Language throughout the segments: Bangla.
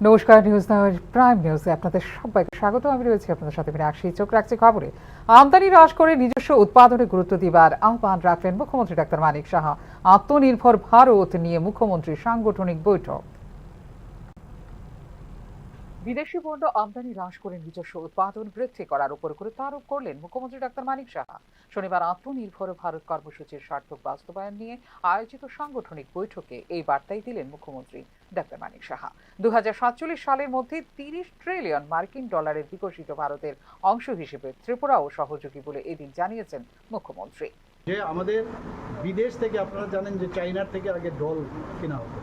নমস্কার, নিউজ নাওয়ের প্রাইম নিউজে আপনাদের সবাইকে স্বাগত। আমি রয়েছি আপনাদের সাথে মীনাক্ষী। চোখ রাখছি খবরে। আমদানি হ্রাস করে নিজস্ব উৎপাদনে গুরুত্ব দিবার আহ্বান রাখলেন মুখ্যমন্ত্রী ডাক্তার মানিক সাহা। আত্মনির্ভর ভারত নিয়ে মুখ্যমন্ত্রীর সাংগঠনিক বৈঠক। বিদেশি পণ্য আমদানি হ্রাস করে নিজস্ব উৎপাদন বৃদ্ধি করার উপর গুরুত্ব আরোপ করলেন মুখ্যমন্ত্রী ডাক্তার মানিক সাহা। শনিবার আত্মনির্ভর ভারত কর্মসূচির সার্থক বাস্তবায়ন নিয়ে আয়োজিত সাংগঠনিক বৈঠকে এই বার্তাই দিলেন মুখ্যমন্ত্রী ডাক্তার মানিক সাহা। 2047 সালের মধ্যে 30 ট্রিলিয়ন মার্কিন ডলারের বিকশিত ভারতের অংশ হিসেবে ত্রিপুরাও সহযোগী বলে এদিন জানিয়েছেন মুখ্যমন্ত্রী। যে আমাদের বিদেশ থেকে আপনারা জানেন যে চাইনার থেকে আগে ডল কেনা হতো।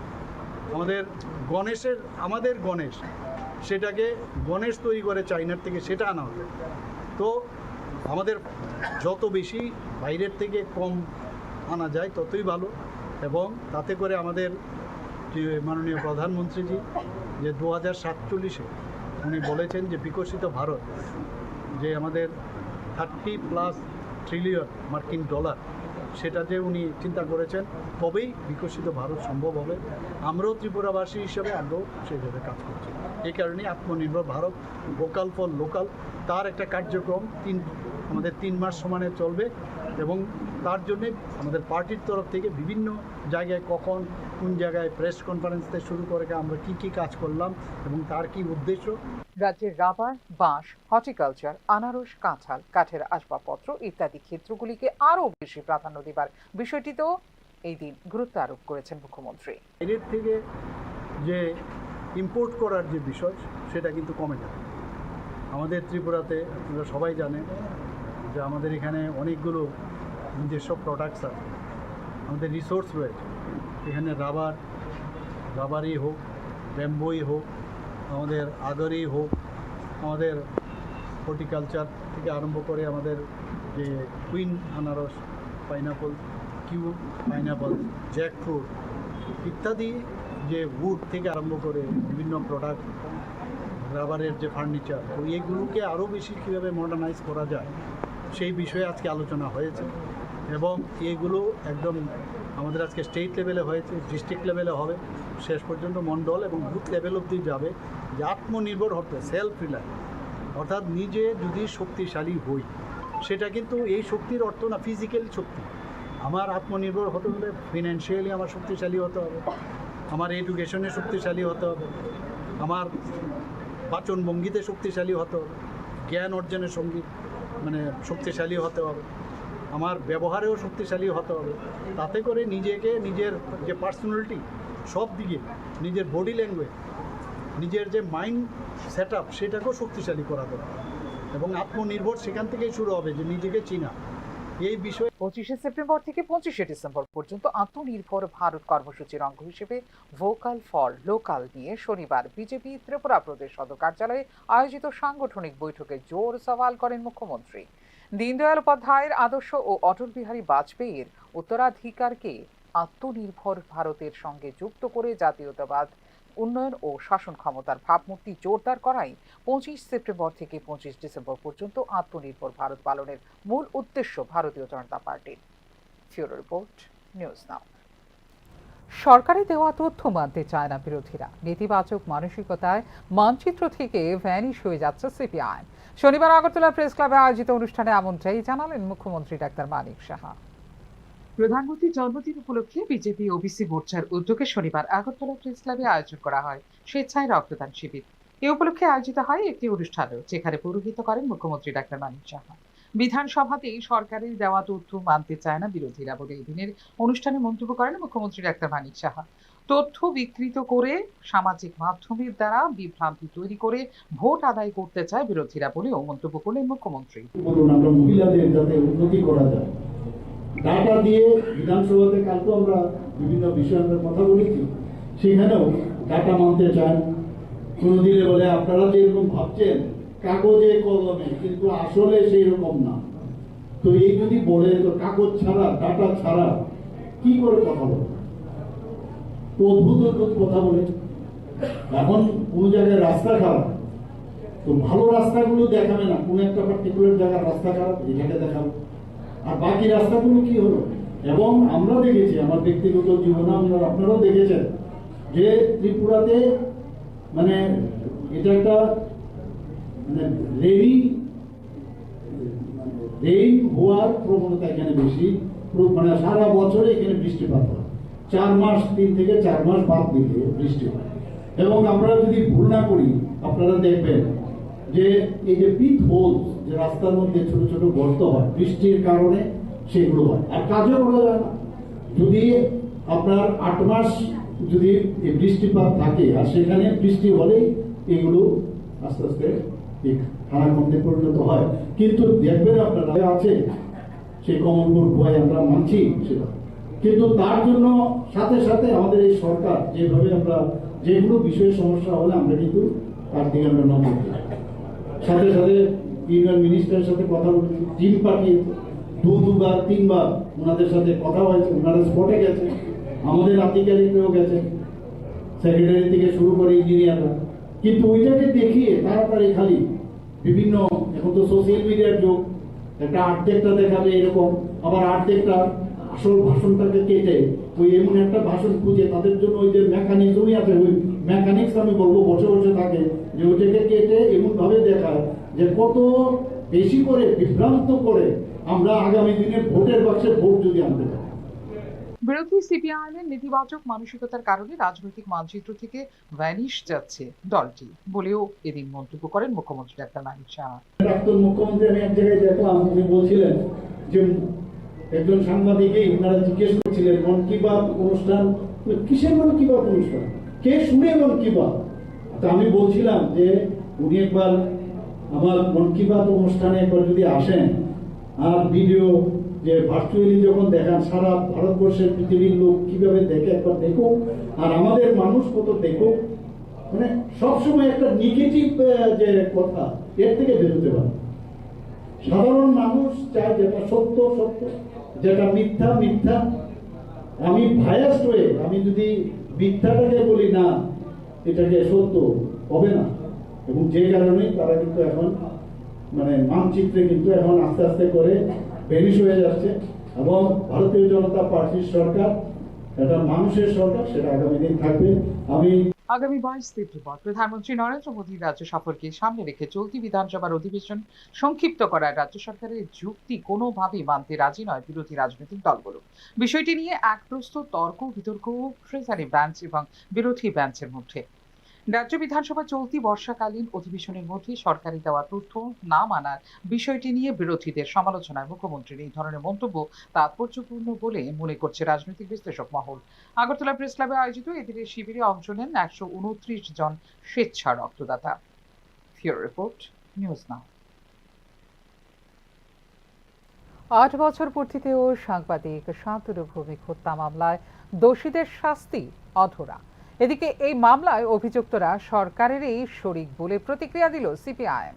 আমাদের গণেশ সেটাকে গণেশ তৈরি করে চাইনার থেকে সেটা আনা হতো। তো আমাদের যত বেশি বাইরের থেকে কম আনা যায় ততই ভালো, এবং তাতে করে আমাদের যে মাননীয় প্রধানমন্ত্রীজি যে 2047-এ উনি বলেছেন যে বিকশিত ভারত, যে আমাদের 30+ ট্রিলিয়ন মার্কিন ডলার, সেটা যে উনি চিন্তা করেছেন, তবেই বিকশিত ভারত সম্ভব হবে। আমরাও ত্রিপুরাবাসী হিসেবে আমরাও সেইভাবে কাজ করছি। এই কারণে আত্মনির্ভর ভারত, ভোকাল ফর লোকাল, তার একটা কার্যক্রম আমাদের 3 মাস সমানে চলবে, এবং তার জন্যে আমাদের পার্টির তরফ থেকে বিভিন্ন জায়গায় কখন কোন জায়গায় প্রেস কনফারেন্স থেকে শুরু করে আমরা কি কাজ করলাম এবং তার কি উদ্দেশ্য। রাজ্যের রাবার, বাঁশ, হর্টিকালচার, আনারস, কাঁঠাল, কাঠের আসবাবপত্র ইত্যাদি ক্ষেত্রগুলিকে আরও বেশি প্রাধান্য দেবার বিষয়টিতেও এই দিন গুরুত্ব আরোপ করেছেন মুখ্যমন্ত্রী। এর থেকে যে ইম্পোর্ট করার যে বিষয়, সেটা কিন্তু কমে যাবে। আমাদের ত্রিপুরাতে আপনারা সবাই জানেন যে আমাদের এখানে অনেকগুলো নিজস্ব প্রোডাক্টস আছে, আমাদের রিসোর্স রয়েছে। এখানে রাবারই হোক, ব্যাম্বোই হোক, আমাদের আগরই হোক, আমাদের হর্টিকালচার থেকে আরম্ভ করে আমাদের যে কুইন আনারস, পাইনাপল, কিউ পাইনাপল, জ্যাকফ্রুট ইত্যাদি, যে উড থেকে আরম্ভ করে বিভিন্ন প্রোডাক্ট, রাবারের যে ফার্নিচার, তো এইগুলোকে আরও বেশি কীভাবে মডার্নাইজ করা যায় সেই বিষয়ে আজকে আলোচনা হয়েছে। এবং এইগুলো একদম আমাদের আজকে স্টেট লেভেলে হয়েছে, ডিস্ট্রিক্ট লেভেলে হবে, শেষ পর্যন্ত মণ্ডল এবং বুথ লেভেল অবধি যাবে। যে আত্মনির্ভর হতে, সেলফ রিলায়েন্স, অর্থাৎ নিজে যদি শক্তিশালী হই, সেটা কিন্তু এই শক্তির অর্থ না ফিজিক্যালি শক্তি। আমার আত্মনির্ভর হতে হলে ফিনান্সিয়ালি আমার শক্তিশালী হতে হবে, আমার এডুকেশনে শক্তিশালী হতে হবে, আমার বাচনভঙ্গিতে শক্তিশালী হতে হবে, জ্ঞান অর্জনের শক্তিশালী হতে হবে, আমার ব্যবহারেও শক্তিশালী হতে হবে। তাতে করে নিজেকে, নিজের যে পার্সোনালিটি, সব দিকে, নিজের বডি ল্যাঙ্গুয়েজ, নিজের যে মাইন্ড সেট আপ, সেটাকেও শক্তিশালী করা দরকার। এবং আত্মনির্ভর সেখান থেকেই শুরু হবে, যে নিজেকে চিনা। এই বিষয়ে 25শে সেপ্টেম্বর থেকে 25শে ডিসেম্বর পর্যন্ত আত্মনির্ভর ভারত কর্মসূচির অঙ্গ হিসেবে ভোকাল ফর লোকাল নিয়ে শনিবার বিজেপি ত্রিপুরা প্রদেশ সদর কার্যালয়ে আয়োজিত সাংগঠনিক বৈঠকে জোর সওয়াল করেন মুখ্যমন্ত্রী। দীনদয়াল উপাধ্যায়ের আদর্শ ও অটল বিহারী বাজপেয়ীর উত্তরাধিকারকে আত্মনির্ভর ভারতের সঙ্গে যুক্ত করে জাতীয়তাবাদ, উন্নয়ন ও শাসন ক্ষমতার ভাবমূর্তি জোরদার করাই 25 সেপ্টেম্বর থেকে 25 ডিসেম্বর পর্যন্ত আত্মনির্ভর ভারত পালনের মূল উদ্দেশ্য ভারতীয় জনতা পার্টির। ফিউরো রিপোর্ট, নিউজ নাও। সরকারি দেওয়া তথ্য মানতে চায় না বিরোধীরা। নেতিবাচক মানসিকতায় মানচিত্র থেকে ভ্যানিশ হয়ে যাচ্ছে সিপিআইএম। শনিবার আগরতলা প্রেস ক্লাবে আয়োজিত অনুষ্ঠানে এমনটাই জানালেন মুখ্যমন্ত্রী ডাক্তার মানিক সাহা। প্রধানমন্ত্রীর জন্মদিন উপলক্ষে বিজেপি ওবিসি মোর্চার উদ্যোগে শনিবার আগরতলা প্রেস ক্লাবে আয়োজন করা হয় স্বেচ্ছায় রক্তদান শিবির। এ উপলক্ষে আয়োজিত হয় একটি অনুষ্ঠানও, যেখানে পৌরোহিত্য করেন মুখ্যমন্ত্রী ডাক্তার মানিক সাহা। বিধানসভাতেই সরকারের দেওয়া তথ্য মানতে চায় না বিরোধীরা বলে এই দিনের অনুষ্ঠানে মন্তব্য করেন মুখ্যমন্ত্রী ডাক্তার মানিক সাহা। তথ্য বিকৃত করে সামাজিক মাধ্যমের দ্বারা বিভ্রান্তি তৈরি করে ভোট আদায় করতে চায় বিরোধীরা বলেও মন্তব্য করলেন মুখ্যমন্ত্রী। মহিলাদের যাতে উন্নতি করা যায়, ডাটা দিয়ে বিধানসভাতে কালকে আমরা বিভিন্ন বিষয়ে আমরা কথা বলেছি, সেখানেও ডাটা মানতে চান। কোনোদিনে বলে আপনারা যেরকম ভাবছেন কাগজে কলমে, কিন্তু আসলে সেই রকম না। তো এই যদি বলে তো কাগজ ছাড়া, ডাটা ছাড়া কি করে কথা বলে, তো অদ্ভুত অদ্ভুত কথা বলে। এখন কোনো জায়গায় রাস্তা খারাপ, তো ভালো রাস্তাগুলো দেখাবে না, কোনো একটা পার্টিকুলার জায়গার রাস্তা খারাপ, এটাকে দেখাবে, আর বাকি রাস্তাগুলো কি হলো। এবং আমরা দেখেছি, আমার ব্যক্তিগত জীবনে আপনারাও দেখেছেন যে ত্রিপুরাতে মানে এটা একটা মানে রেইন হওয়ার প্রবণতা এখানে বেশি, মানে সারা বছরে এখানে বৃষ্টিপাত হয়, 4 মাস 3 থেকে 4 মাস বাদ দিলে বৃষ্টি হয়। এবং আমরা যদি ভুল না করি, আপনারা দেখবেন যে এই যে পিট হোল, যে রাস্তার মধ্যে ছোট ছোট গর্ত হয় বৃষ্টির কারণে, সেগুলো হয় আর কাজও করা যায় না। যদি আপনার 8 মাস যদি এই বৃষ্টিপাত থাকে আর সেখানে বৃষ্টি হলেই এগুলো আস্তে আস্তে খানাখন্দে পরিণত হয়। কিন্তু দেখবেন আপনারা আছে সেই কমলপুর ভয় আমরা মানছি সেটা, কিন্তু তার জন্য সাথে সাথে আমাদের এই সরকার যেভাবে আমরা যেগুলো বিষয়ে সমস্যা হলে আমরা কিন্তু তার দিকে আমরা নজর দিই। সাথে সাথে ইউনিয়ন মিনিস্টারের সাথে কথা বলেছি, টিম পাঠিয়েছে, 2বার 3বার ওনাদের সাথে কথা হয়েছে, ওনারা স্পটে গেছে, আমাদের আধিকারিকরাও গেছে, সেক্রেটারি থেকে শুরু করে ইঞ্জিনিয়াররা। কিন্তু ওইটাকে দেখিয়ে তাড়াতাড়ি খালি বিভিন্ন, এখন তো সোশ্যাল মিডিয়ার যুগ, একটা আর্ধেকটা দেখাবে এরকম, আবার আর্ধেকটা আসল ভাষণটাকে কেটে ওই এমন একটা ভাষণ খুঁজে তাদের জন্য ওই যে মেকানিজমই আছে, ওই মেকানিক্স আমি বলবো বসে বসে থাকে, যে ওইটাকে কেটে এমন ভাবে দেখায় যে কত বেশি করে বিভ্রান্ত করে আমরা আগামী দিনে ভোটের বাক্সে ভোট যদি আনতে পারি। বিরোধী সিপিআইএমের নেতিবাচক মানসিকতার কারণে রাজনৈতিক মানচিত্র থেকে ভ্যানিশ যাচ্ছে দলটি বলেও এদিন মন্তব্য করেন মুখ্যমন্ত্রী ডাক্তার মানিক সাহা। প্রাক্তন মুখ্যমন্ত্রী আমি এক জায়গায় দেখলাম, উনি বলছিলেন যে একজন সাংবাদিকই ওনারা জিজ্ঞেস করছিলেন মন কি বাত অনুষ্ঠান, কিসের মন কি বাত অনুষ্ঠান, কে শুনে মন কি বাত? তো আমি বলছিলাম যে উনি একবার আমার মন কি বাত অনুষ্ঠানে একবার যদি আসেন আর ভিডিও যে ভার্চুয়ালি যখন দেখান, সারা ভারতবর্ষের পৃথিবীর লোক কিভাবে দেখে একবার দেখুক, আর আমাদের মানুষ কত দেখুক, মানে সবসময় একটা নেগেটিভ যে কথা এর থেকে বেরোতে পারে। সাধারণ মানুষ চায় যেটা সত্য সত্য, যেটা মিথ্যা মিথ্যা। আমি ভায়াসড হয়ে আমি যদি মিথ্যাটাকে বলি না, এটাকে সত্য হবে না। এবং যে কারণে তারা কিন্তু এখন মানে মানচিত্রে কিন্তু এখন আস্তে আস্তে করে ভ্যানিশ হয়ে যাচ্ছে। এবং ভারতীয় জনতা পার্টির সরকার এটা মানুষের সরকার, সেটা আগামী দিন থাকবে। আমি আগামী 22 সেপ্টেম্বর প্রধানমন্ত্রী নরেন্দ্র মোদীর রাজ্য সফরকে সামনে রেখে চলতি বিধানসভার অধিবেশন সংক্ষিপ্ত করার রাজ্য সরকারের যুক্তি কোনোভাবেই মানতে রাজি নয় বিরোধী রাজনৈতিক দলগুলো। বিষয়টি নিয়ে এক প্রস্তুত তর্ক বিতর্ক ট্রেজারি বেঞ্চ এবং বিরোধী বেঞ্চের মধ্যে। রাজ্য বিধানসভা চলতি বর্ষাকালীন অধিবেশনের মধ্যে সরকারি দেওয়া তথ্য না মানার বিষয়টি নিয়ে বিরোধীদের সমালোচনায় মুখ্যমন্ত্রীর এই ধরনের মন্তব্য তাৎপর্যপূর্ণ বলে মনে করছে রাজনৈতিক বিশ্লেষক মহল। আগরতলা প্রেস ক্লাবে আয়োজিত এদিনের শিবিরে অংশ নেন 129 জন স্বেচ্ছা রক্তদাতা। ফিউরো রিপোর্ট, নিউজ নাও। 8 বছর পূর্তিতেও সাংবাদিক শান্তনু ভৌমিক হত্যা মামলায় দোষীদের শাস্তি অধরা। এদিকে এই মামলায় অভিযুক্তরা সরকারেরই শরিক বলে প্রতিক্রিয়া দিল সিপিআইএম।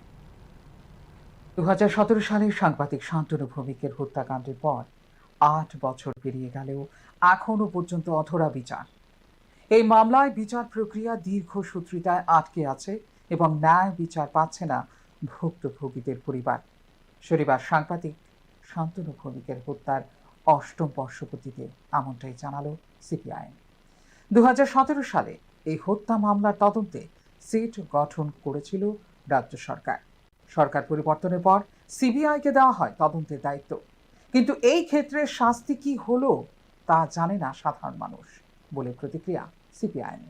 2017 সালে সাংবাদিক শান্তনু ভৌমিকের হত্যাকাণ্ডের পর 8 বছর পেরিয়ে গেলেও এখনো পর্যন্ত অধরা বিচার। এই মামলায় বিচার প্রক্রিয়া দীর্ঘসূত্রিতায় আটকে আছে এবং ন্যায় বিচার পাচ্ছে না ভুক্তভোগীদের পরিবার। শনিবার সাংবাদিক শান্তনু ভৌমিকের হত্যার 8ম বর্ষপূর্তিতে এমনটাই জানালো সিপিআইএম। 2017 সালে এই হত্যা মামলার তদন্তে সিট গঠন করেছিল রাজ্য সরকার। সরকার পরিবর্তনের পর সিবিআইকে দেওয়া হয় তদন্তের দায়িত্ব, কিন্তু এই ক্ষেত্রে শাস্তি কি হলো তা জানে না সাধারণ মানুষ বলে প্রতিক্রিয়া সিপিআইএম।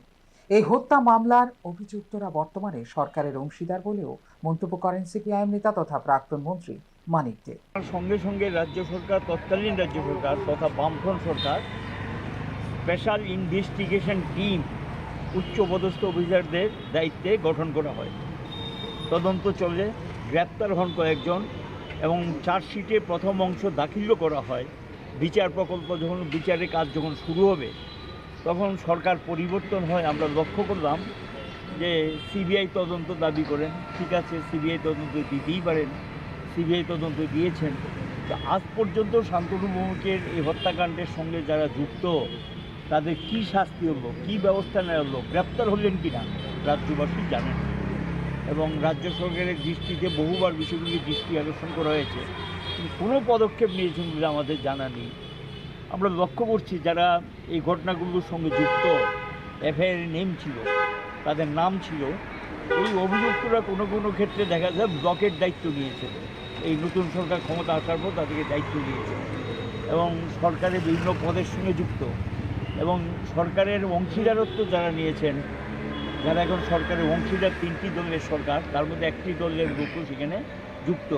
এই হত্যা মামলার অভিযুক্তরা বর্তমানে সরকারের অংশীদার বলেও মন্তব্য করেন সিপিআইএম নেতা তথা প্রাক্তন মন্ত্রী মানিক দে। সঙ্গে সঙ্গে রাজ্য সরকার, তৎকালীন রাজ্য সরকার তথা বামফ্রন্ট সরকার স্পেশাল ইনভেস্টিগেশন টিম উচ্চপদস্থ অফিসারদের দায়িত্বে গঠন করা হয়। তদন্ত চলে, গ্রেপ্তার হন কয়েকজন এবং চার্জশিটে প্রথম অংশ দাখিলও করা হয়। বিচার প্রকল্প যখন বিচারের কাজ যখন শুরু হবে তখন সরকার পরিবর্তন হয়। আমরা লক্ষ্য করলাম যে সিবিআই তদন্ত দাবি করেন, ঠিক আছে সিবিআই তদন্ত দিতেই পারেন, সিবিআই তদন্ত দিয়েছেন। তো আজ পর্যন্ত শান্তনু ভৌমিকের এই হত্যাকাণ্ডের সঙ্গে যারা যুক্ত তাদের কি শাস্তি হলো, কি ব্যবস্থা নেওয়া হলো, গ্রেপ্তার হলেন কিনা রাজ্যবাসী জানেন। এবং রাজ্য সরকারের দৃষ্টিতে বহুবার বিষয়গুলি দৃষ্টি আকর্ষণ করা হয়েছে, কিন্তু কোনো পদক্ষেপ নিয়েছেন বলে আমাদের জানা নেই। আমরা লক্ষ্য করছি যারা এই ঘটনাগুলোর সঙ্গে যুক্ত, এফআইআর নেম ছিল, তাদের নাম ছিল, এই অভিযুক্তরা কোনো কোনো ক্ষেত্রে দেখা যায় ব্লকের দায়িত্ব নিয়েছে। এই নতুন সরকার ক্ষমতা আসার পর তাদেরকে দায়িত্ব দিয়েছে এবং সরকারের বিভিন্ন পদের সঙ্গে যুক্ত, এবং সরকারের অংশীদারত্ব যারা নিয়েছেন, যারা এখন সরকারের অংশীদার, 3টি দলের সরকার, তার মধ্যে একটি দলের লোকও সেখানে যুক্ত।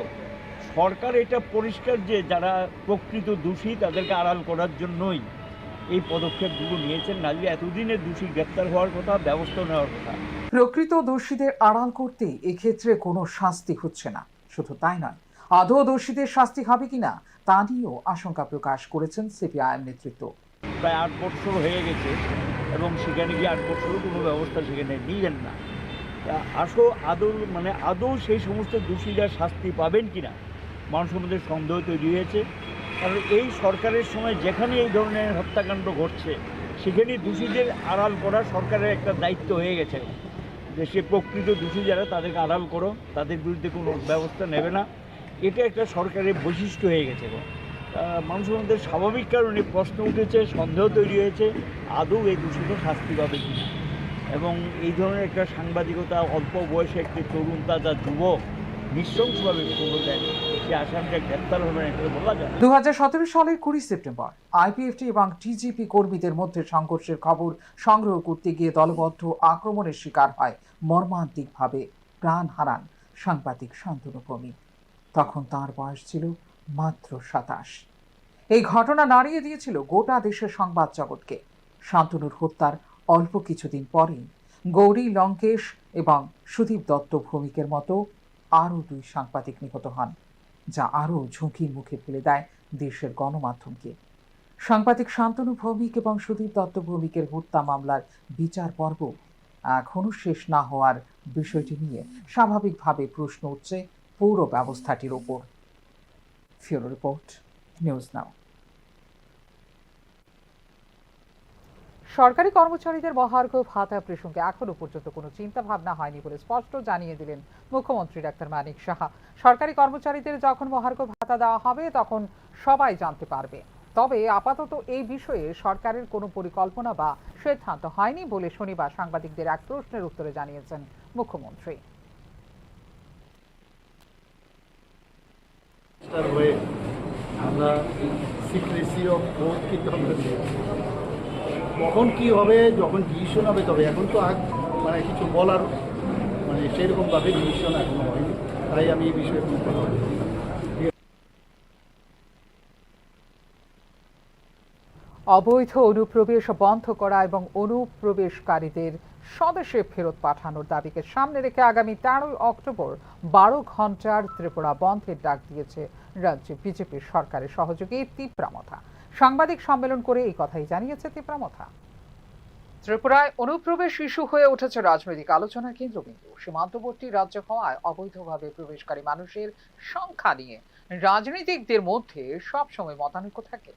সরকার এটা পরিষ্কার যে যারা প্রকৃত দোষী তাদেরকে আড়াল করার জন্যই এই পদক্ষেপগুলো নিয়েছেন, নাহলে এতদিনের দোষী গ্রেপ্তার হওয়ার কথা, ব্যবস্থা নেওয়ার কথা। প্রকৃত দোষীদের আড়াল করতে এক্ষেত্রে কোনো শাস্তি হচ্ছে না। শুধু তাই নয়, আদৌ দোষীদের শাস্তি হবে কিনা তা নিয়েও আশঙ্কা প্রকাশ করেছেন সিপিআইএম নেতৃত্ব। প্রায় 8 বছর হয়ে গেছে এবং সেখানে গিয়ে 8 বছরও কোনো ব্যবস্থা সেখানে নিলেন না। আদৌ সেই সমস্ত দোষীরা শাস্তি পাবেন কিনা মানুষের মধ্যে সন্দেহ তৈরি হয়েছে। কারণ এই সরকারের সময় যেখানে এই ধরনের হত্যাকাণ্ড ঘটছে সেখানে দোষীদের আড়াল করা সরকারের একটা দায়িত্ব হয়ে গেছে, যে সে প্রকৃত দোষী যারা তাদেরকে আড়াল করো, তাদের বিরুদ্ধে কোনো ব্যবস্থা নেবে না। এটা একটা সরকারের বৈশিষ্ট্য হয়ে গেছে। মানুষের মধ্যে স্বাভাবিক কারণে প্রশ্ন উঠেছে, সন্দেহ তৈরি হয়েছে আদৌ এই দোষীদের শাস্তি পাবে কিনা। এবং এই ধরনের একটা সাংবাদিকতা, অল্প বয়সে একটি তরুণ তাজা যুবক নৃশংসভাবে কোনো দেয়, সে আসামিটা গ্রেপ্তার হবে না এটা বলা যায়। 2017 সালের 20 সেপ্টেম্বর আইপিএফটি এবং টিজিপি কর্মীদের মধ্যে সংঘর্ষের খবর সংগ্রহ করতে গিয়ে দলবদ্ধ আক্রমণের শিকার হয় মর্মান্তিকভাবে প্রাণ হারান সাংবাদিক শান্তনু ভৌমিক। তখন তার বয়স ছিল মাত্র 27। এই ঘটনা নাড়িয়ে দিয়েছিল গোটা দেশের সংবাদ জগৎকে। শান্তনুর হত্যার অল্প কিছুদিন পরেই গৌরী লঙ্কেশ এবং সুদীপ দত্ত ভৌমিকের মতো আরও 2 সাংবাদিক নিহত হন, যা আরও ঝুঁকির মুখে ফেলে দেয় দেশের গণমাধ্যমকে। সাংবাদিক শান্তনু ভৌমিক এবং সুদীপ দত্ত ভৌমিকের হত্যা মামলার বিচার পর্ব এখনও শেষ না হওয়ার বিষয়টি নিয়ে স্বাভাবিকভাবে প্রশ্ন উঠছে পুরো ব্যবস্থাটির ওপর। ফিউরো রিপোর্ট, নিউজ নাও। সরকারি কর্মচারীদের মহার্ঘ ভাতা প্রসঙ্গে এখনো পর্যন্ত কোনো চিন্তা ভাবনা হয়নি বলে স্পষ্ট জানিয়ে দিলেন মুখ্যমন্ত্রী ডাক্তার মানিক সাহা। সরকারি কর্মচারীদের যখন মহার্ঘ ভাতা দেওয়া হবে তখন সবাই জানতে পারবে। তবে আপাতত এই বিষয়ে সরকারের কোনো পরিকল্পনা বা সিদ্ধান্ত হয়নি বলে শনিবার সাংবাদিকদের এক প্রশ্নের উত্তরে জানিয়েছেন মুখ্যমন্ত্রী। আমরা সিক্রেসি অফ ওথ কিন্তু আমরা দিয়েছি। কখন কী হবে, যখন ডিসিশন হবে তবে এখন তো কিছু বলার সেরকমভাবে ডিসিশন এখনো হয়নি, তাই আমি এই বিষয়ে কোনো কথা বলি। অবৈধ অনুপ্রবেশ বন্ধ করা এবং অনুপ্রবেশকারীদের স্বদেশে ফেরত পাঠানোর দাবিকে সামনে রেখে আগামী 13 অক্টোবর 12 ঘন্টার ত্রিপুরা বন্ধের ডাক দিয়েছে রাজ্যে বিজেপির সরকারের সহযোগী তিপ্রামথা। সাংবাদিক সম্মেলন করে এই কথাই জানিয়েছে তিপ্রামথা। ত্রিপুরায় অনুপ্রবেশ ইস্যু হয়ে উঠেছে রাজনৈতিক আলোচনার কেন্দ্রবিন্দু। সীমান্তবর্তী রাজ্য হওয়ায় অবৈধভাবে প্রবেশকারী মানুষের সংখ্যা নিয়ে রাজনীতিকদের মধ্যে সবসময় মতানৈক্য থাকে।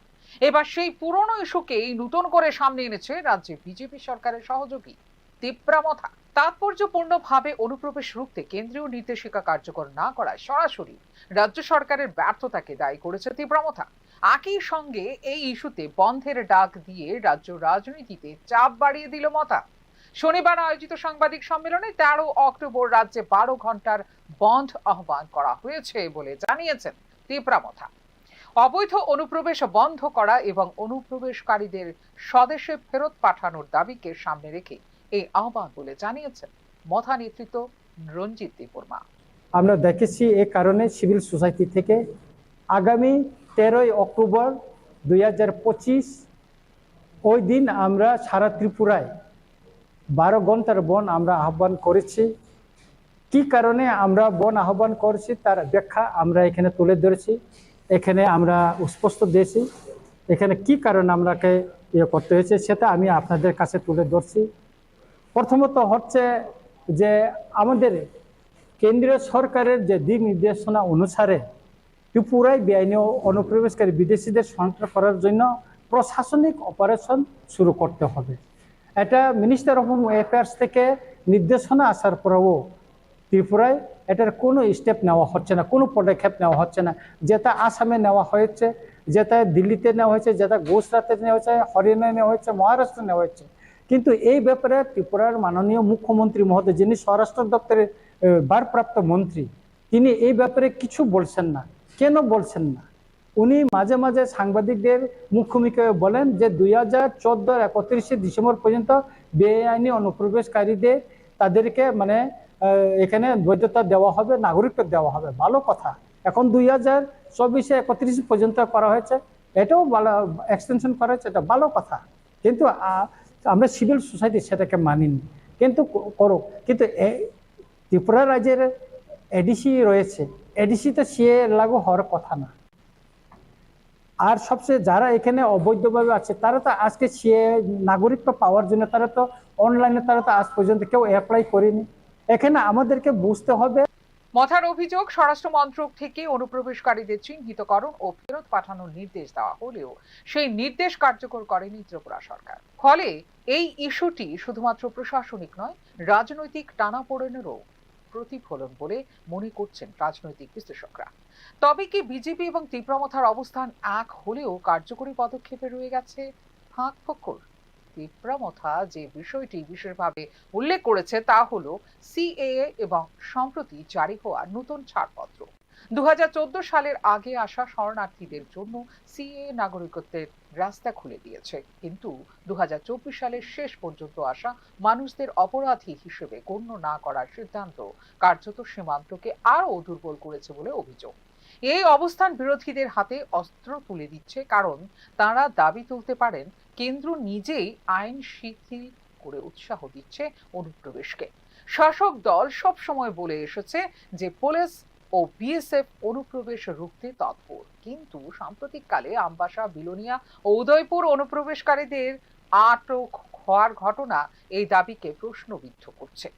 এবার সেই পুরনো ইস্যুকেই নতুন করে সামনে এনেছে রাজ্যে বিজেপি সরকারের সহযোগী তিপ্রামথা। তাৎপর্যপূর্ণভাবে অনুপ্রবেশ রুখতে কেন্দ্রীয় নির্দেশিকা কার্যকর না করায় সরাসরি রাজ্য সরকারের ব্যর্থতাকে দায়ী করেছে তিপ্রামথা। একই সঙ্গে এই ইস্যুতে বন্ধের ডাক দিয়ে রাজ্য রাজনীতিতে চাপ বাড়িয়ে দিল মথা। শনিবার আয়োজিত সাংবাদিক সম্মেলনে 13 অক্টোবর রাজ্যে 12 ঘন্টার বন্ধ আহ্বান করা হয়েছে বলে জানিয়েছেন তিপ্রামথা। অবৈধ অনুপ্রবেশ বন্ধ করা এবং অনুপ্রবেশকারীদের স্বদেশে ফেরত পাঠানোর দাবিকে সামনে রেখে এই আহ্বান বলে জানিয়েছেন মথা নেতৃত্ব রঞ্জিত দেববর্মা। আমরা দেখেছি এ কারণে সিভিল সোসাইটি থেকে আগামী 13 অক্টোবর 2025 ওই দিন আমরা সারা ত্রিপুরায় 12 ঘন্টার বন আমরা আহ্বান করেছি। কি কারণে আমরা বন আহ্বান করেছি তার ব্যাখ্যা আমরা এখানে তুলে ধরেছি, এখানে আমরা স্পষ্ট দিয়েছি। এখানে কি কারণে আমরাকে করতে হয়েছে সেটা আমি আপনাদের কাছে তুলে ধরছি। প্রথমত হচ্ছে যে আমাদের কেন্দ্রীয় সরকারের যে দিক নির্দেশনা অনুসারে ত্রিপুরায় বেআইনি অনুপ্রবেশকারী বিদেশিদের শনাক্ত করার জন্য প্রশাসনিক অপারেশন শুরু করতে হবে। এটা মিনিস্টার অফ হোম অ্যাফেয়ার্স থেকে নির্দেশনা আসার পরেও ত্রিপুরায় এটার কোনো স্টেপ নেওয়া হচ্ছে না, কোনো পদক্ষেপ নেওয়া হচ্ছে না। যেটা আসামে নেওয়া হয়েছে, যেটা দিল্লিতে নেওয়া হয়েছে, যেটা গুজরাটে নেওয়া হয়েছে, হরিয়ানায় নেওয়া হয়েছে, মহারাষ্ট্রে নেওয়া হয়েছে, কিন্তু এই ব্যাপারে ত্রিপুরার মাননীয় মুখ্যমন্ত্রী মহোদয়, যিনি স্বরাষ্ট্র দপ্তরের ভারপ্রাপ্ত মন্ত্রী, তিনি এই ব্যাপারে কিছু বলছেন না। কেন বলছেন না? উনি মাঝে মাঝে সাংবাদিকদের মুখোমুখি বলেন যে 2014 31 ডিসেম্বর পর্যন্ত বেআইনি অনুপ্রবেশকারীদের তাদেরকে মানে এখানে বৈধতা দেওয়া হবে, নাগরিকত্ব দেওয়া হবে। ভালো কথা। এখন 2024 31 পর্যন্ত করা হয়েছে, এটাও ভালো, এক্সটেনশন করা হয়েছে, এটা ভালো কথা। কিন্তু আমরা সিভিল সোসাইটি সেটাকে মানিনি, কিন্তু করো। কিন্তু ত্রিপুরা রাজ্যের এডিসি রয়েছে, এডিসিতে সিএ লাগু হওয়ার কথা না। আর সবচেয়ে যারা এখানে অবৈধভাবে আছে তারা তো আজকে সিএ নাগরিকত্ব পাওয়ার জন্য তারা তো অনলাইনে তারা তো আজ পর্যন্ত কেউ অ্যাপ্লাই করেনি। এখানে আমাদেরকে বুঝতে হবে। মথার অভিযোগ, স্বরাষ্ট্র মন্ত্রক থেকে অনুপ্রবেশকারীদের চিহ্নিতকরণ ও ফেরত পাঠানোর নির্দেশ দেওয়া হলেও সেই নির্দেশ কার্যকর করেনি ত্রিপুরা সরকার। ফলে এই ইস্যুটি শুধুমাত্র প্রশাসনিক নয়, রাজনৈতিক টানাপোড়েনেরও প্রতিফলন বলে মনে করছেন রাজনৈতিক বিশ্লেষকরা। তবে কি বিজেপি এবং তীব্রমথার অবস্থান এক হলেও কার্যকরী পদক্ষেপে রয়ে গেছে ফাঁক ফোকর? তীব্রমথা যে বিষয়টি বিশেষভাবে উল্লেখ করেছে তা হলো সিএএ এবং সম্প্রতি জারি হওয়া নতুন ছাড়পত্র। 2014 সালের আগে আসা শরণার্থীদের জন্য সিএএ নাগরিকত্বের রাস্তা খুলে দিয়েছে, কিন্তু 2024 সালের শেষ পর্যন্ত আসা মানুষদের অপরাধী হিসেবে গণ্য না করার সিদ্ধান্ত কার্যত সীমান্তকে আরও দুর্বল করেছে বলে অভিযোগ। এই অবস্থান বিরোধীদের হাতে অস্ত্র তুলে দিচ্ছে, কারণ তারা দাবি তুলতে পারেন কেন্দ্র নিজেই আইন শিথিল করে উৎসাহ দিচ্ছে অনুপ্রবেশকে। শাসক দল সব সময় বলে এসেছে যে পুলিশ ও বিএসএফ অনুপ্রবেশ রুখতে তৎপর, কিন্তু সাম্প্রতিককালে আমবাসা, বিলোনিয়া ও উদয়পুর অনুপ্রবেশকারীদের আটক হওয়ার ঘটনা এই দাবিকে প্রশ্নবিদ্ধ করছে।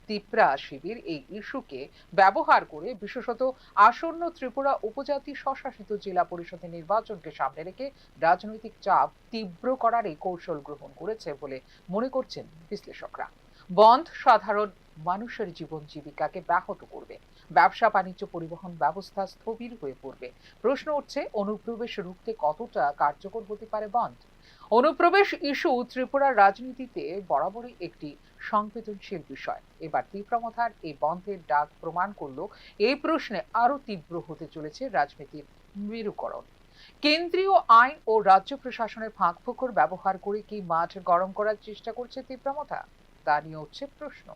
ত্রিপুরা শিবির এই ইস্যুকে ব্যবহার করে বিশেষত আসন্ন ত্রিপুরা উপজাতি স্বশাসিত জেলা পরিষদের নির্বাচনকে সামনে রেখে রাজনৈতিক চাপ তীব্র করার এই কৌশল গ্রহণ করেছে বলে মনে করছেন বিশ্লেষকরা। বন্ধ সাধারণ মানুষের জীবন জীবিকাকে ব্যাহত করবে, ব্যবসা বাণিজ্য, পরিবহন ব্যবস্থা স্থবির হয়ে পড়বে। প্রশ্ন উঠছে, অনুপ্রবেশ রুখতে কতটা কার্যকর হতে পারে বন্ধ? অনুপ্রবেশ ইস্যু ত্রিপুরার রাজনীতিতে বরাবরই একটি সংবেদনশীল বিষয়। এবার তীব্রমথার এই বন্ধের ডাক প্রমাণ করল এই প্রশ্নে আরো তীব্র হতে চলেছে রাজনীতির মেরুকরণ। কেন্দ্রীয় আইন ও রাজ্য প্রশাসনের ফাঁকফোকর ব্যবহার করে কি মাঠ গরম করার চেষ্টা করছে তীব্রমথা, তা নিয়ে হচ্ছে প্রশ্ন।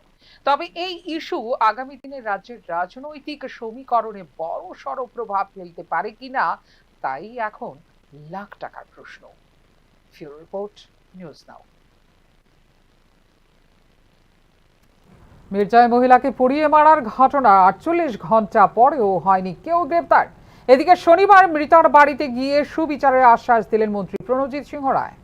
তবে এই ইস্যু আগামী দিনে রাজ্যের রাজনৈতিক সমীকরণে বড়সড় প্রভাব ফেলতে পারে কিনা, তাই এখন লাখ টাকার প্রশ্ন। ফিউরো রিপোর্ট, নিউজ নাও। মির্জায় মহিলাকে পুড়িয়ে মারার ঘটনা 48 ঘন্টা পরেও হয়নি কেউ গ্রেপ্তার। এদিকে শনিবার মৃতার বাড়িতে গিয়ে সুবিচারের আশ্বাস দিলেন মন্ত্রী প্রণজিৎ সিংহ রায়।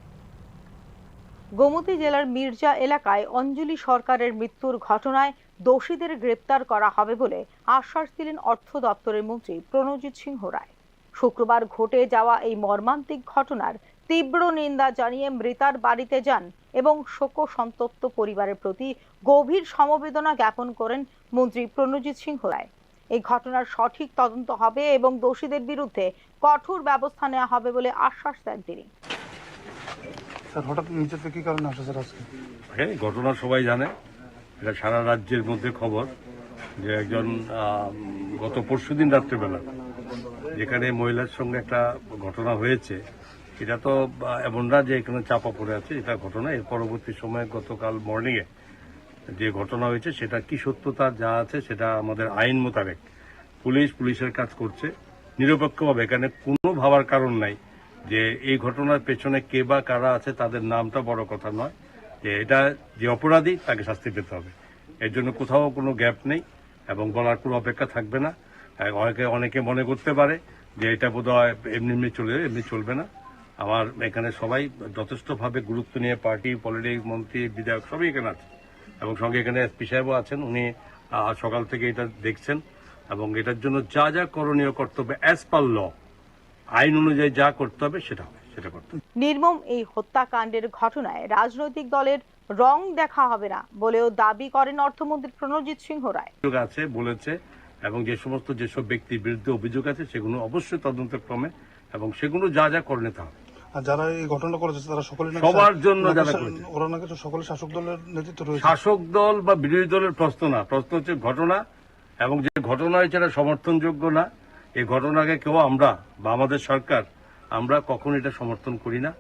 গোমতী জেলার মির্জা এলাকায় অঞ্জলি সরকারের মৃত্যুর ঘটনায় দোষীদের গ্রেপ্তার করা হবে বলে আশ্বাস দিলেন অর্থ দপ্তরের মন্ত্রী প্রণজিৎ সিংহ রায়। শুক্রবার ঘটে যাওয়া এই মর্মান্তিক ঘটনার তীব্র নিন্দা জানিয়ে মৃতার বাড়িতে যান এবং শোকসন্তপ্ত পরিবারের প্রতি গভীর সমবেদনা জ্ঞাপন করেন মন্ত্রী প্রণজিৎ সিংহ রায়। এই ঘটনার সঠিক তদন্ত হবে এবং দোষীদের বিরুদ্ধে কঠোর ব্যবস্থা নেওয়া হবে বলে আশ্বাস দেন তিনি। হঠাৎ নিচেতে কি কারণে আসে স্যার আজকে? ঘটনা সবাই জানে, এটা সারা রাজ্যের মধ্যে খবর যে একজন গত পরশুদিন রাত্রেবেলা যেখানে মহিলার সঙ্গে একটা ঘটনা হয়েছে, এটা তো এমন না যে এখানে চাপা পড়ে আছে, এটা ঘটনা। এর পরবর্তী সময়ে গতকাল মর্নিংয়ে যে ঘটনা হয়েছে সেটা কি সত্যতা যা আছে সেটা আমাদের আইন মোতাবেক পুলিশের কাজ করছে নিরপেক্ষভাবে। এখানে কোনো ভাবার কারণ নাই যে এই ঘটনার পেছনে কে বা কারা আছে, তাদের নামটা বড় কথা নয়, যে এটা যে অপরাধী তাকে শাস্তি পেতে হবে। এর জন্য কোথাও কোনো গ্যাপ নেই এবং বলার কোনো অপেক্ষা থাকবে না। অনেকে মনে করতে পারে যে এটা বোধহয় এমনি চলবে না। আমার এখানে সবাই যথেষ্টভাবে গুরুত্ব নিয়ে পার্টি, পলিটিক্স, মন্ত্রী, বিধায়ক সবই এখানে আছে এবং সঙ্গে এখানে এসপি সাহেবও আছেন। উনি সকাল থেকে এটা দেখছেন এবং এটার জন্য যা যা করণীয় কর্তব্য অ্যাজ পার ল, আইন অনুযায়ী যা করতে হবে সেটা করতে হবে। নির্মম এই হত্যাকাণ্ডের ঘটনায় রাজনৈতিক দলের রং দেখা হবে না বলেও দাবি করেন অর্থমন্ত্রী প্রণজিৎ সিংহ রায়। আছে বলেছে এবং যেসব ব্যক্তির বিরুদ্ধে অভিযোগ আছে সেগুলো অবশ্যই তদন্তের ক্রমে এবং সেগুলো যা যা করে নিতে হবে। আর যারা এই ঘটনা করেছে তারা সকলে নাকি সবার জন্য যারা করেছে। ওরা নাকি সকলে শাসক দলের নেতৃত্ব রয়েছে। শাসক দল বা বিরোধী দলের প্রশ্ন না, প্রশ্ন হচ্ছে ঘটনা, এবং যে ঘটনা হয়েছে এটা সমর্থনযোগ্য না। এই ঘটনাকে কেউ আমরা বা আমাদের সরকার আমরা কখনো এটা সমর্থন করি না,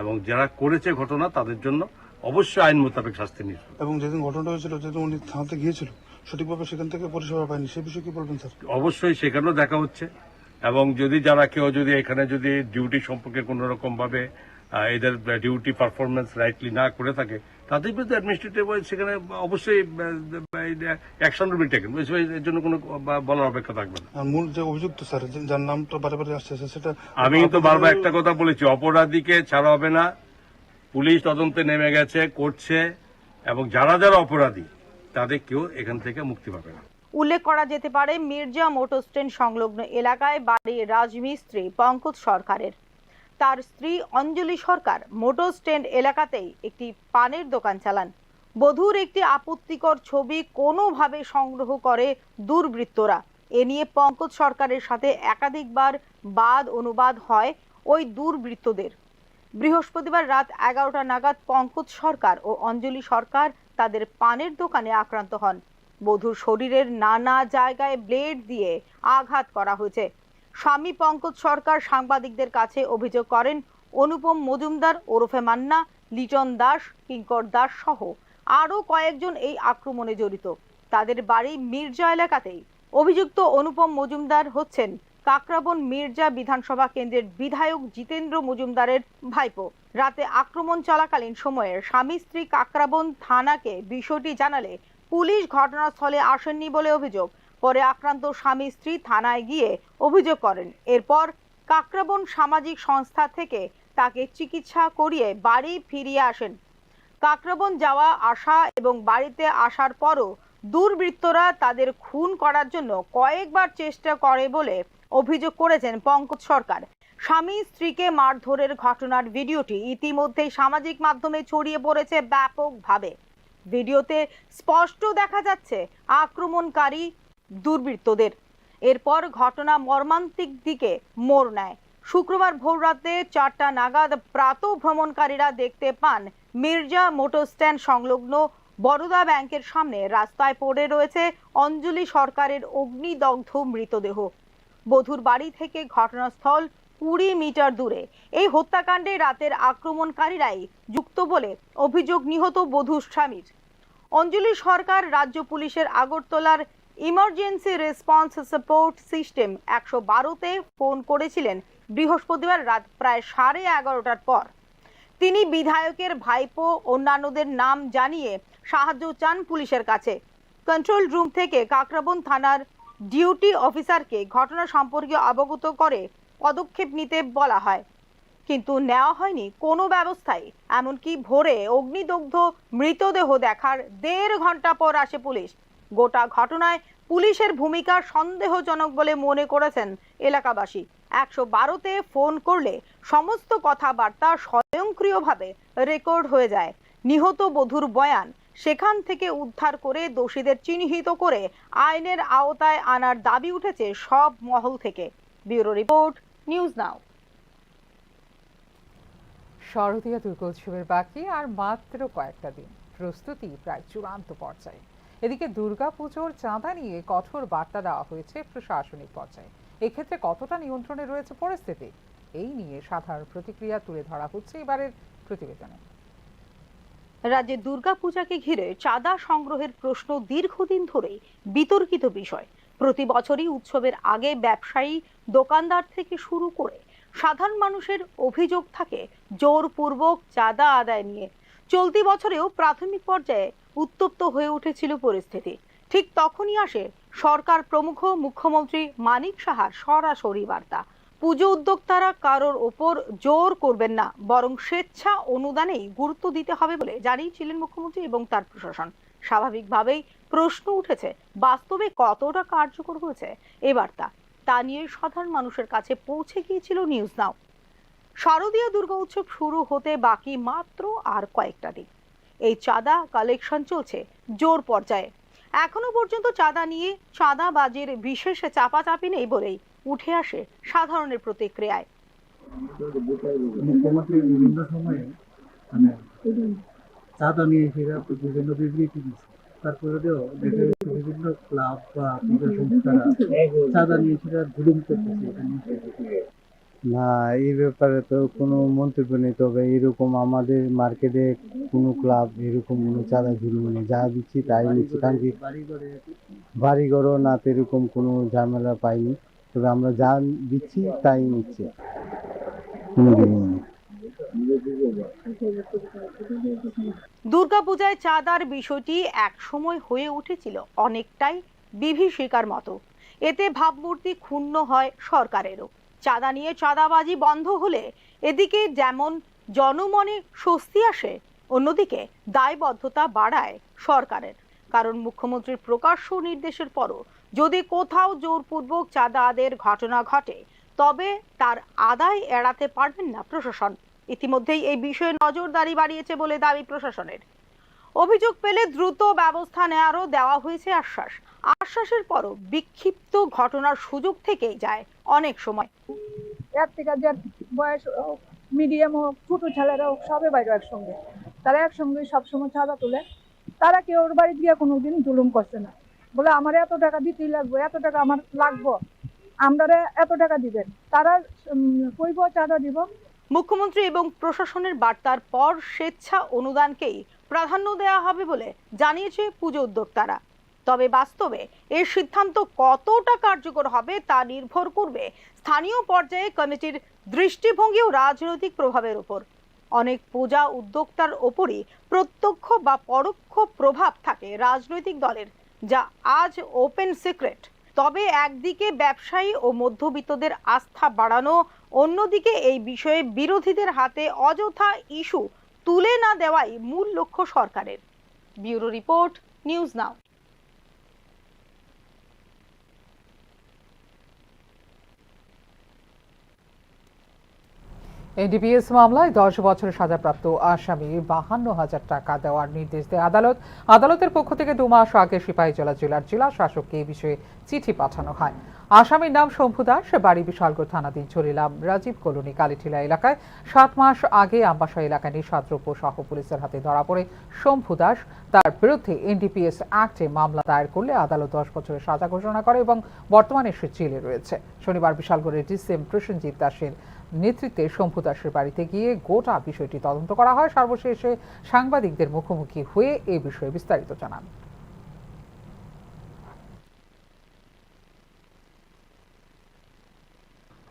এবং যারা করেছে ঘটনা তাদের জন্য অবশ্যই আইন মোতাবেক শাস্তি নিতে হবে। এবং যেদিন ঘটনাটা হয়েছিল, যেদিন উনি থানাতে গিয়েছিল সঠিকভাবে সেখান থেকে পরিষেবা পায়নি, সে বিষয়ে কি বলবেন স্যার? অবশ্যই সেখানেও দেখা হচ্ছে, এবং যদি যারা কেউ যদি এখানে যদি ডিউটি সম্পর্কে কোনো রকম ভাবে এদের ডিউটি পারফরমেন্স রাইটলি না করে থাকে, তাদের বিরুদ্ধে অ্যাডমিনিস্ট্রেটিভ সেখানে অবশ্যই অ্যাকশন উইল বি টেকেন। এর জন্য কোনো বলার অপেক্ষা থাকবে না। আর মূল যে অভিযুক্ত স্যার, যার নামটা বারে বারে আসছে, সেটা আমি তো বারবার একটা কথা বলেছি, অপরাধীকে ছাড়া হবে না। পুলিশ তদন্তে নেমে গেছে, করছে, এবং যারা যারা অপরাধী তাদের কেউ এখান থেকে মুক্তি পাবে না। উল্লেখ করা যেতে পারে মির্জা মোটর স্ট্যান্ড সংলগ্ন এলাকায় বাড়ি রাজমিস্ত্রি পঙ্কজ সরকারের। তার স্ত্রী অঞ্জলি সরকার মোটর স্ট্যান্ড এলাকাতেই একটি পানের দোকান চালান। বধূর একটি আপত্তিকর ছবি কোনোভাবে সংগ্রহ করে দুর্বৃত্তরা। এ নিয়ে পঙ্কজ সরকারের সাথে একাধিকবার বাদ অনুবাদ হয় ওই দুর্বৃত্তদের। বৃহস্পতিবার রাত 11টা নাগাদ পঙ্কজ সরকার ও অঞ্জলি সরকার তাদের পানের দোকানে আক্রান্ত হন। বধূর শরীরের নানা জায়গায় ব্লেড দিয়ে আঘাত করা হয়েছে। স্বামী পঙ্কজ সরকার সাংবাদিকদের কাছে অভিযোগ করেন, অনুপম মজুমদার ওরফে মান্না, লিটন দাস, কিঙ্কর দাস সহ আরও কয়েকজন এই আক্রমণে জড়িত। তাদের বাড়ি মির্জা এলাকাতেই। অভিযুক্ত অনুপম মজুমদার হচ্ছেন কাকরাবন মির্জা বিধানসভা কেন্দ্রের বিধায়ক জিতেন্দ্র মজুমদারের ভাইপো। রাতে আক্রমণ চলাকালীন সময়ে স্বামী স্ত্রী কাকরাবন থানাকে বিষয়টি জানালে পুলিশ ঘটনাস্থলে আসেননি বলে অভিযোগ। পরে আক্রান্ত স্বামী স্ত্রী থানায় গিয়ে অভিযোগ করেন। এরপর কাকরাবন সামাজিক সংস্থা থেকে তাকে চিকিৎসা করিয়ে বাড়ি ফিরিয়ে আসেন। কাকরাবন যাওয়া আসা এবং বাড়িতে আসার পরও দুর্বৃত্তরা তাদের খুন করার জন্য কয়েকবার চেষ্টা করে বলে অভিযোগ করেছেন পঙ্কজ সরকার। স্বামী স্ত্রীকে মারধরের ঘটনার ভিডিওটি ইতিমধ্যেই সামাজিক মাধ্যমে ছড়িয়ে পড়েছে ব্যাপকভাবে। ভিডিওতে স্পষ্ট দেখা যাচ্ছে আক্রমণকারী দুর্বৃত্তদের। এরপর ঘটনা মর্মান্তিক দিকে মোড় নেয়। শুক্রবার ভোররাতে 4টা নাগাদ প্রাতঃ ভ্রমণকারীরা দেখতে পান মির্জা মোটর স্ট্যান্ড সংলগ্ন বরোদা ব্যাংকের সামনে রাস্তায় পড়ে রয়েছে অঞ্জলি সরকারের অগ্নিদগ্ধ মৃতদেহ। বধূর বাড়ি থেকে ঘটনাস্থল 20 মিটার দূরে। এই হত্যাকাণ্ডে রাতের আক্রমণকারীরাই যুক্ত বলে অভিযোগ নিহত বধূর স্বামীর। অঞ্জলি সরকার রাজ্য পুলিশের আগরতলার ইমার্জেন্সি রেসপন্স সাপোর্ট সিস্টেম 112-তে ফোন করেছিলেন বৃহস্পতিবার রাত প্রায় 11:30টার পর। তিনি বিধায়কের ভাইপো অন্যান্যদের নাম জানিয়ে সাহায্য চান পুলিশের কাছে। কন্ট্রোল রুম থেকে কাকরাবন থানার ডিউটি অফিসারকে ঘটনা সম্পর্কে অবগত করে পদক্ষেপ নিতে বলা হয়, কিন্তু নেওয়া হয়নি কোনো ব্যবস্থাই। এমনকি ভোরে অগ্নিদগ্ধ মৃতদেহ দেখার 1.5 ঘন্টা পর আসে পুলিশ। গোটা ঘটনায় পুলিশের ভূমিকা সন্দেহজনক বলে মনে করেছেন এলাকাবাসী। 112-তে ফোন করলে সমস্ত কথাবার্তা স্বয়ংক্রিয়ভাবে রেকর্ড হয়ে যায়। নিহত বধূর বয়ান সেখান থেকে উদ্ধার করে দোষীদের চিহ্নিত করে আইনের আওতায় আনার দাবি উঠেছে সব মহল থেকে। Bureau report, news now. শারদীয়া দুর্গোৎসবের বাকি আর মাত্র কয়েকটা দিন, প্রস্তুতি প্রায় চূড়ান্ত পর্যায়ে। এদিকে দুর্গাপুজোর চাঁদা নিয়ে কঠোর বার্তা দেওয়া হয়েছে প্রশাসনিক পর্যায়ে। এক্ষেত্রে কতটা নিয়ন্ত্রণে রয়েছে পরিস্থিতি, এই নিয়ে সাধারণ প্রতিক্রিয়া তুলে ধরা হচ্ছে এবারের প্রতিবেদনে। রাজ্যে দুর্গাপূজাকে ঘিরে চাঁদা সংগ্রহের প্রশ্ন দীর্ঘদিন ধরেই বিতর্কিত বিষয়। প্রতি বছরই উৎসবের আগে ব্যবসায়ী, দোকানদার থেকে শুরু করে সাধারণ মানুষের অভিযোগ থাকে জোরপূর্বক চাঁদা আদায় নিয়ে। চলতি বছরেও প্রাথমিক পর্যায়ে উত্তপ্ত হয়ে উঠেছিল পরিস্থিতি। ঠিক তখনই আসে সরকার প্রমুখ মুখ্যমন্ত্রী মানিক সাহার সরাসরি বার্তা, পুজো উদ্যোক্তারা কারোর ওপর জোর করবেন না, বরং স্বেচ্ছা অনুদানেই গুরুত্ব দিতে হবে বলে জানিয়েছিলেন মুখ্যমন্ত্রী এবং তার প্রশাসন। স্বাভাবিকভাবেই প্রশ্ন উঠেছে, বাস্তবে কতটা কার্যকর হয়েছে এ বার্তা, তা নিয়ে সাধারণ মানুষের কাছে পৌঁছে গিয়েছিল নিউজ নাও। শারদীয় দুর্গা উৎসব শুরু হতে বাকি মাত্র আর কয়েকটা দিন। এই চাঁদা কালেকশন চলছে জোর পর্যায়ে। এখনো পর্যন্ত চাঁদা নিয়ে চাঁদাবাজির বিশেষ চাপাচাপি নেই বলেই উঠে আসে সাধারণের প্রতিক্রিয়ায়। মুখ্যমন্ত্রী বিভিন্ন সময়ে মানে চাঁদা নিয়ে সেরা বিভিন্ন বিবৃতি দিচ্ছে, তারপরেও দেখা যাচ্ছে বিভিন্ন ক্লাব বা পূজা সংস্থারা চাঁদা নিয়ে সেটা জুলুম করতেছে। না, এই ব্যাপারে তো কোনো মন্তব্য নেই, তবে এরকম আমাদের মার্কেটে কোনো ক্লাব এরকম কোনো চাঁদা ঝুলুম নেই, যা দিচ্ছি তাই নিচ্ছি, কারণ কি বাড়িঘরও না তো এরকম কোনো ঝামেলা পাইনি, তবে আমরা যা দিচ্ছি তাই নিচ্ছি, কোনো কিছু নেই। দুর্গাপূজায় চাঁদার বিষয়টি এক সময় হয়ে উঠেছিল অনেকটাই বিভীষিকার মতো। এতে ভাবমূর্তি ক্ষুণ্ণ হয় সরকারেরও। চাঁদা নিয়ে চাঁদাবাজি বন্ধ হলে এদিকে যেমন জনমনে স্বস্তি আসে, অন্যদিকে দায়বদ্ধতা বাড়ায় সরকারের। কারণ মুখ্যমন্ত্রীর প্রকাশ্য নির্দেশের পরও যদি কোথাও জোরপূর্বক চাঁদা আদায়ের ঘটনা ঘটে, তবে তার আদায় এড়াতে পারবেন না প্রশাসন। ইতিমধ্যেই এই বিষয়ে নজরদারি বাড়িয়েছে বলে দাবি প্রশাসনের। অভিযোগ পেলে দ্রুত ব্যবস্থা নেওয়ারও দেওয়া হয়েছে আশ্বাস। আশ্বাসের পরও বিক্ষিপ্ত ঘটনার সুযোগ থেকেই যায় অনেক সময়। এক থেকে যার বয়স মিডিয়াম হোক, ছোট ছেলেরা হোক, সবে বাইরে একসঙ্গে, তারা একসঙ্গে সবসময় চাঁদা তোলে। তারা কেউ ওর বাড়ি গিয়ে কোনোদিন জুলুম করছে না, বলে আমার এত টাকা দিতেই লাগবে, এত টাকা আমার লাগবো, আমরা এত টাকা দিবেন, তারা কইব চাঁদা দিব। মুখ্যমন্ত্রী এবং প্রশাসনের বার্তার পর স্বেচ্ছা অনুদানকেই প্রাধান্য দেওয়া হবে বলে জানিয়েছে পুজো উদ্যোক্তারা। তবে বাস্তবে এর সিদ্ধান্ত কতটা কার্যকর হবে তা নির্ভর করবে স্থানীয় পর্যায়ে কমিটির দৃষ্টিভঙ্গি ও রাজনৈতিক প্রভাবের উপর। অনেক পূজা উদ্যোক্তার ওপরই প্রত্যক্ষ বা পরোক্ষ প্রভাব থাকে রাজনৈতিক দলের, যা আজ ওপেন সিক্রেট। তবে একদিকে ব্যবসায়ী ও মধ্যবিত্তদের আস্থা বাড়ানো, অন্যদিকে এই বিষয়ে বিরোধীদের হাতে অযথা ইস্যু তুলে না দেওয়াই মূল লক্ষ্য সরকারের। ব্যুরো রিপোর্ট, নিউজ নাও। এনডিপিএস মামলায় 10 বছরের সাজাপ্রাপ্ত আসামি 52,000 টাকা দেওয়ার নির্দেশ দেয় আদালত। আদালতের পক্ষ থেকে 2 মাস আগে সিপাহীজলা জেলার জেলা শাসককে এই বিষয়ে চিঠি পাঠানো হয়। আসামির নাম শম্ভু দাস, বাড়ি বিশালগড় থানাধীন চরিলাম রাজীব কলোনি কালীঠিলা এলাকায়। 7 মাস আগে আমবাসা এলাকায় নিঃসাদ্রব্য সহ পুলিশের হাতে ধরা পড়ে শম্ভু দাস। তার বিরুদ্ধে এনডিপিএস অ্যাক্টে মামলা দায়ের করলে আদালত 10 বছরের সাজা ঘোষণা করে এবং বর্তমানে সে জেলে রয়েছে। শনিবার বিশালগড়ের ডিসিএম প্রসেনজিৎ দাসের নেতৃত্বে শম্ভু দাসের বাড়িতে গিয়ে গোটা বিষয়টি তদন্ত করা হয়। সর্বশেষে সাংবাদিকদের মুখোমুখি হয়ে এই বিষয়ে বিস্তারিত জানান।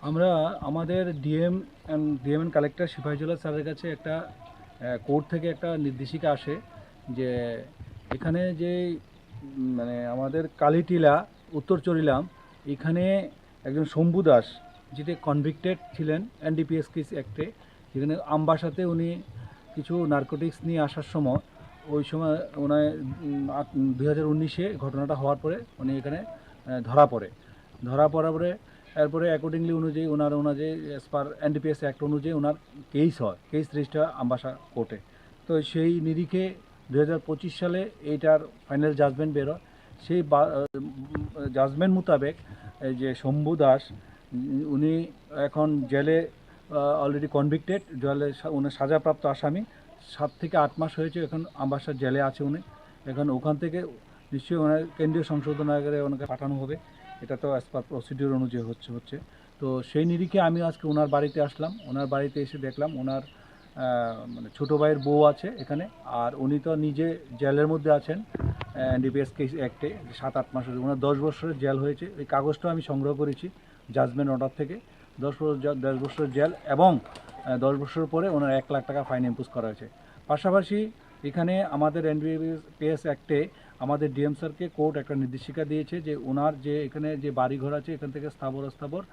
আমরা আমাদের ডিএম এন্ড কালেক্টর সিপাহীজলা স্যারের কাছে একটা কোর্ট থেকে একটা নির্দেশিকা আসে যে এখানে যে মানে আমাদের কালীটিলা উত্তর চরিলাম এখানে একজন শম্ভু দাস, যেটি কনভিক্টেড ছিলেন এনডিপিএস কেস অ্যাক্টে, যেখানে আমবাসাতে উনি কিছু নার্কোটিক্স নিয়ে আসার সময়, ওই সময় ওনার 2019-এ ঘটনাটা হওয়ার পরে উনি এখানে ধরা পড়ার পরে এরপরে অ্যাকর্ডিংলি অনুযায়ী ওনার অ্যাজ পার এনডিপিএস অ্যাক্ট অনুযায়ী ওনার কেস রেজিস্টার হয় আমবাসা কোর্টে। তো সেই নিরিখে 2025 সালে এইটার ফাইনাল জাজমেন্ট বেরোয়। সেই জাজমেন্ট মোতাবেক যে শম্ভু দাস উনি এখন জেলে অলরেডি কনভিক্টেড, জেলে উনি সাজাপ্রাপ্ত আসামি। 7 থেকে 8 মাস হয়েছে এখন আমবাসার জেলে আছে উনি। এখন ওখান থেকে নিশ্চয়ই ওনার কেন্দ্রীয় সংশোধনাগারে ওনাকে পাঠানো হবে, এটা তো অ্যাজ পার প্রসিডিওর অনুযায়ী হচ্ছে। তো সেই নিরিখে আমি আজকে ওনার বাড়িতে আসলাম। ওনার বাড়িতে এসে দেখলাম ওনার মানে ছোটো ভাইয়ের বউ আছে এখানে, আর উনি তো নিজে জেলের মধ্যে আছেন এনডিপিএস কেস অ্যাক্টে 7-8 মাস হয়েছে। ওনার 10 বছরের জেল হয়েছে। এই কাগজটা আমি সংগ্রহ করেছি জাজমেন্ট অর্ডার থেকে। 10 বছরের জেল এবং 10 বছর পরে ওনার 1 লাখ টাকা ফাইন ইম্পোজ করা হয়েছে। পাশাপাশি এখানে আমাদের এনডিপিএস অ্যাক্টে আমাদের ডিএম স্যারকে কোর্ট একটা নির্দেশিকা দিয়েছে যে ওনার যে এখানে যে বাড়িঘর আছে এখান থেকে স্থাবর।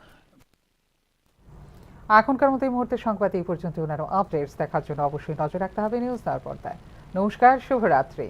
এখনকার মতো এই মুহূর্তে সংবাদ এই পর্যন্ত। ওনারও আপডেটস দেখার জন্য অবশ্যই নজর রাখতে হবে নিউজ নাও পর্দায়। নমস্কার, শুভরাত্রি।